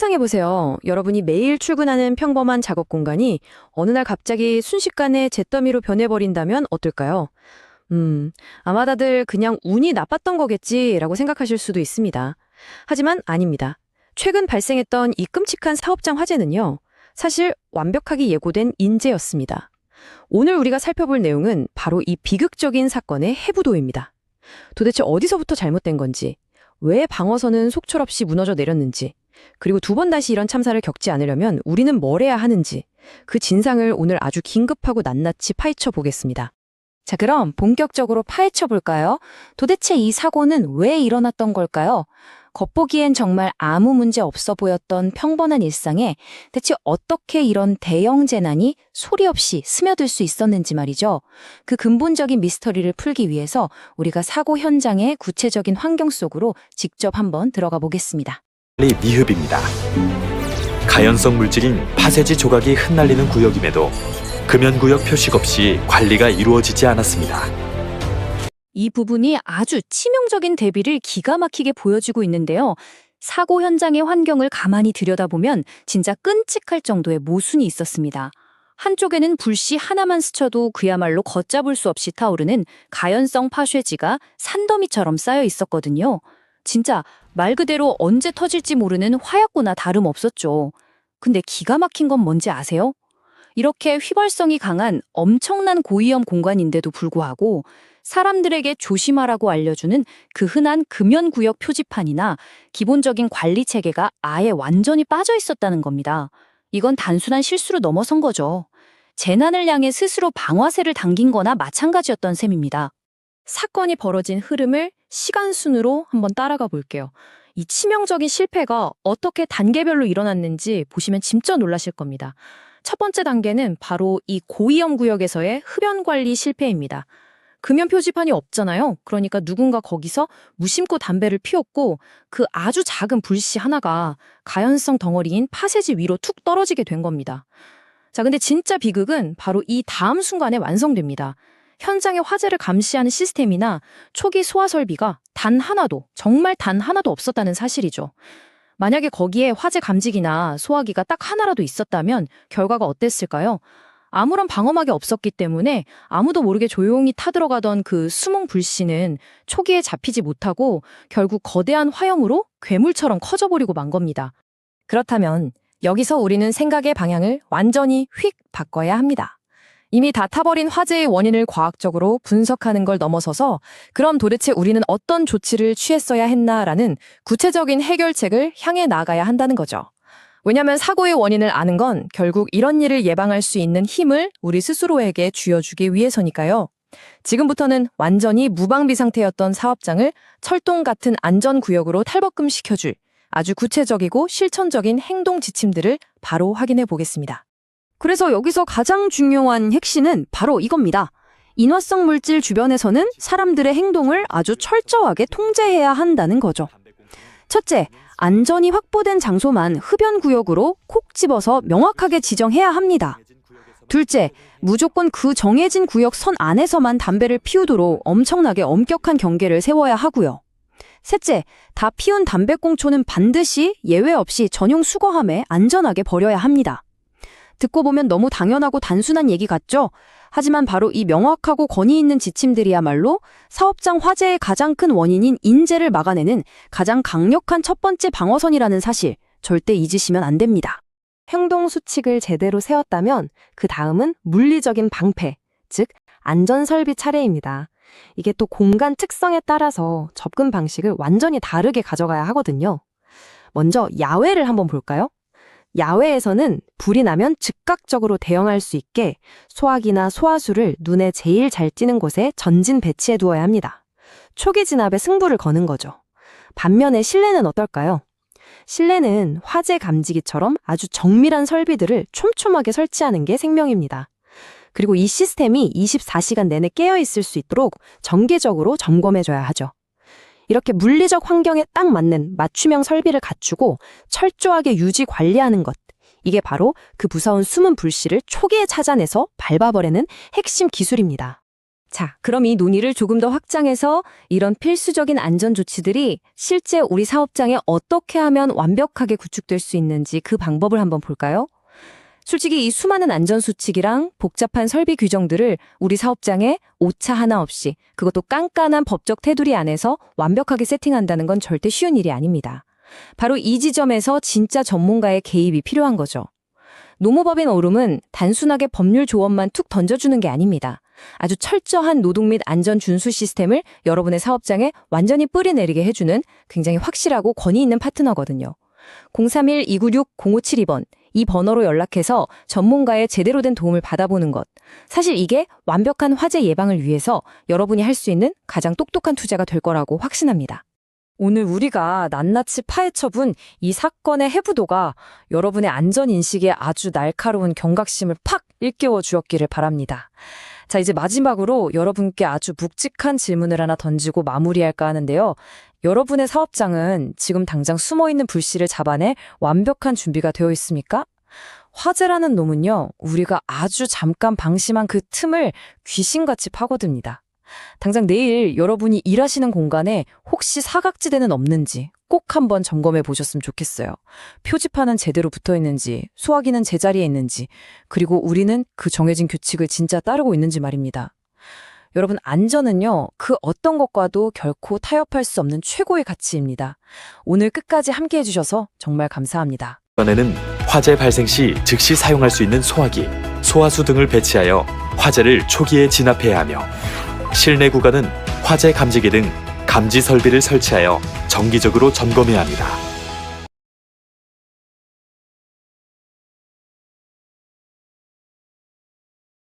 상상해보세요. 여러분이 매일 출근하는 평범한 작업 공간이 어느 날 갑자기 순식간에 잿더미로 변해버린다면 어떨까요? 아마 다들 그냥 운이 나빴던 거겠지라고 생각하실 수도 있습니다. 하지만 아닙니다. 최근 발생했던 이 끔찍한 사업장 화재는요, 사실 완벽하게 예고된 인재였습니다. 오늘 우리가 살펴볼 내용은 바로 이 비극적인 사건의 해부도입니다. 도대체 어디서부터 잘못된 건지, 왜 방어선은 속절없이 무너져 내렸는지, 그리고 두 번 다시 이런 참사를 겪지 않으려면 우리는 뭘 해야 하는지, 그 진상을 오늘 아주 긴급하고 낱낱이 파헤쳐 보겠습니다. 자, 그럼 본격적으로 파헤쳐 볼까요? 도대체 이 사고는 왜 일어났던 걸까요? 겉보기엔 정말 아무 문제 없어 보였던 평범한 일상에 대체 어떻게 이런 대형 재난이 소리 없이 스며들 수 있었는지 말이죠. 그 근본적인 미스터리를 풀기 위해서 우리가 사고 현장의 구체적인 환경 속으로 직접 한번 들어가 보겠습니다. 미흡입니다. 가연성 물질인 파쇄지 조각이 흩날리는 구역임에도 금연구역 표식 없이 관리가 이루어지지 않았습니다. 이 부분이 아주 치명적인 대비를 기가 막히게 보여주고 있는데요. 사고 현장의 환경을 가만히 들여다보면 진짜 끔찍할 정도의 모순이 있었습니다. 한쪽에는 불씨 하나만 스쳐도 그야말로 걷잡을 수 없이 타오르는 가연성 파쇄지가 산더미처럼 쌓여 있었거든요. 진짜 말 그대로 언제 터질지 모르는 화약고나 다름없었죠. 근데 기가 막힌 건 뭔지 아세요? 이렇게 휘발성이 강한 엄청난 고위험 공간인데도 불구하고 사람들에게 조심하라고 알려주는 그 흔한 금연구역 표지판이나 기본적인 관리 체계가 아예 완전히 빠져 있었다는 겁니다. 이건 단순한 실수로 넘어선 거죠. 재난을 향해 스스로 방아쇠를 당긴 거나 마찬가지였던 셈입니다. 사건이 벌어진 흐름을 시간순으로 한번 따라가 볼게요. 이 치명적인 실패가 어떻게 단계별로 일어났는지 보시면 진짜 놀라실 겁니다. 첫 번째 단계는 바로 이 고위험 구역에서의 흡연 관리 실패입니다. 금연 표지판이 없잖아요. 그러니까 누군가 거기서 무심코 담배를 피웠고 그 아주 작은 불씨 하나가 가연성 덩어리인 파쇄지 위로 툭 떨어지게 된 겁니다. 자, 근데 진짜 비극은 바로 이 다음 순간에 완성됩니다. 현장의 화재를 감시하는 시스템이나 초기 소화 설비가 정말 단 하나도 없었다는 사실이죠. 만약에 거기에 화재 감지기나 소화기가 딱 하나라도 있었다면 결과가 어땠을까요? 아무런 방어막이 없었기 때문에 아무도 모르게 조용히 타들어가던 그 수몽 불씨는 초기에 잡히지 못하고 결국 거대한 화염으로 괴물처럼 커져버리고 만 겁니다. 그렇다면 여기서 우리는 생각의 방향을 완전히 휙 바꿔야 합니다. 이미 다 타버린 화재의 원인을 과학적으로 분석하는 걸 넘어서서 그럼 도대체 우리는 어떤 조치를 취했어야 했나라는 구체적인 해결책을 향해 나가야 한다는 거죠. 왜냐하면 사고의 원인을 아는 건 결국 이런 일을 예방할 수 있는 힘을 우리 스스로에게 쥐어주기 위해서니까요. 지금부터는 완전히 무방비 상태였던 사업장을 철동 같은 안전구역으로 탈바꿈시켜줄 아주 구체적이고 실천적인 행동 지침들을 바로 확인해 보겠습니다. 그래서 여기서 가장 중요한 핵심은 바로 이겁니다. 인화성 물질 주변에서는 사람들의 행동을 아주 철저하게 통제해야 한다는 거죠. 첫째, 안전이 확보된 장소만 흡연구역으로 콕 집어서 명확하게 지정해야 합니다. 둘째, 무조건 그 정해진 구역 선 안에서만 담배를 피우도록 엄청나게 엄격한 경계를 세워야 하고요. 셋째, 다 피운 담배꽁초는 반드시 예외 없이 전용 수거함에 안전하게 버려야 합니다. 듣고 보면 너무 당연하고 단순한 얘기 같죠? 하지만 바로 이 명확하고 권위 있는 지침들이야말로 사업장 화재의 가장 큰 원인인 인재를 막아내는 가장 강력한 첫 번째 방어선이라는 사실 절대 잊으시면 안 됩니다. 행동 수칙을 제대로 세웠다면 그 다음은 물리적인 방패, 즉 안전설비 차례입니다. 이게 또 공간 특성에 따라서 접근 방식을 완전히 다르게 가져가야 하거든요. 먼저 야외를 한번 볼까요? 야외에서는 불이 나면 즉각적으로 대응할 수 있게 소화기나 소화수를 눈에 제일 잘 띄는 곳에 전진 배치해 두어야 합니다. 초기 진압에 승부를 거는 거죠. 반면에 실내는 어떨까요? 실내는 화재 감지기처럼 아주 정밀한 설비들을 촘촘하게 설치하는 게 생명입니다. 그리고 이 시스템이 24시간 내내 깨어 있을 수 있도록 정기적으로 점검해줘야 하죠. 이렇게 물리적 환경에 딱 맞는 맞춤형 설비를 갖추고 철저하게 유지 관리하는 것. 이게 바로 그 무서운 숨은 불씨를 초기에 찾아내서 밟아버리는 핵심 기술입니다. 자, 그럼 이 논의를 조금 더 확장해서 이런 필수적인 안전 조치들이 실제 우리 사업장에 어떻게 하면 완벽하게 구축될 수 있는지 그 방법을 한번 볼까요? 솔직히 이 수많은 안전수칙이랑 복잡한 설비 규정들을 우리 사업장에 오차 하나 없이 그것도 깐깐한 법적 테두리 안에서 완벽하게 세팅한다는 건 절대 쉬운 일이 아닙니다. 바로 이 지점에서 진짜 전문가의 개입이 필요한 거죠. 노무법인 오름은 단순하게 법률 조언만 툭 던져주는 게 아닙니다. 아주 철저한 노동 및 안전 준수 시스템을 여러분의 사업장에 완전히 뿌리내리게 해주는 굉장히 확실하고 권위 있는 파트너거든요. 031-296-0572번 이 번호로 연락해서 전문가의 제대로 된 도움을 받아보는 것. 사실 이게 완벽한 화재 예방을 위해서 여러분이 할 수 있는 가장 똑똑한 투자가 될 거라고 확신합니다. 오늘 우리가 낱낱이 파헤쳐본 이 사건의 해부도가 여러분의 안전인식에 아주 날카로운 경각심을 팍 일깨워 주었기를 바랍니다. 자, 이제 마지막으로 여러분께 아주 묵직한 질문을 하나 던지고 마무리할까 하는데요. 여러분의 사업장은 지금 당장 숨어있는 불씨를 잡아낼 완벽한 준비가 되어 있습니까? 화재라는 놈은요, 우리가 아주 잠깐 방심한 그 틈을 귀신같이 파고듭니다. 당장 내일 여러분이 일하시는 공간에 혹시 사각지대는 없는지 꼭 한번 점검해 보셨으면 좋겠어요. 표지판은 제대로 붙어 있는지, 소화기는 제자리에 있는지, 그리고 우리는 그 정해진 규칙을 진짜 따르고 있는지 말입니다. 여러분, 안전은요, 그 어떤 것과도 결코 타협할 수 없는 최고의 가치입니다. 오늘 끝까지 함께 해주셔서 정말 감사합니다. 이번에는 화재 발생 시 즉시 사용할 수 있는 소화기, 소화수 등을 배치하여 화재를 초기에 진압해야 하며 실내 구간은 화재 감지기 등 감지 설비를 설치하여 정기적으로 점검해야 합니다.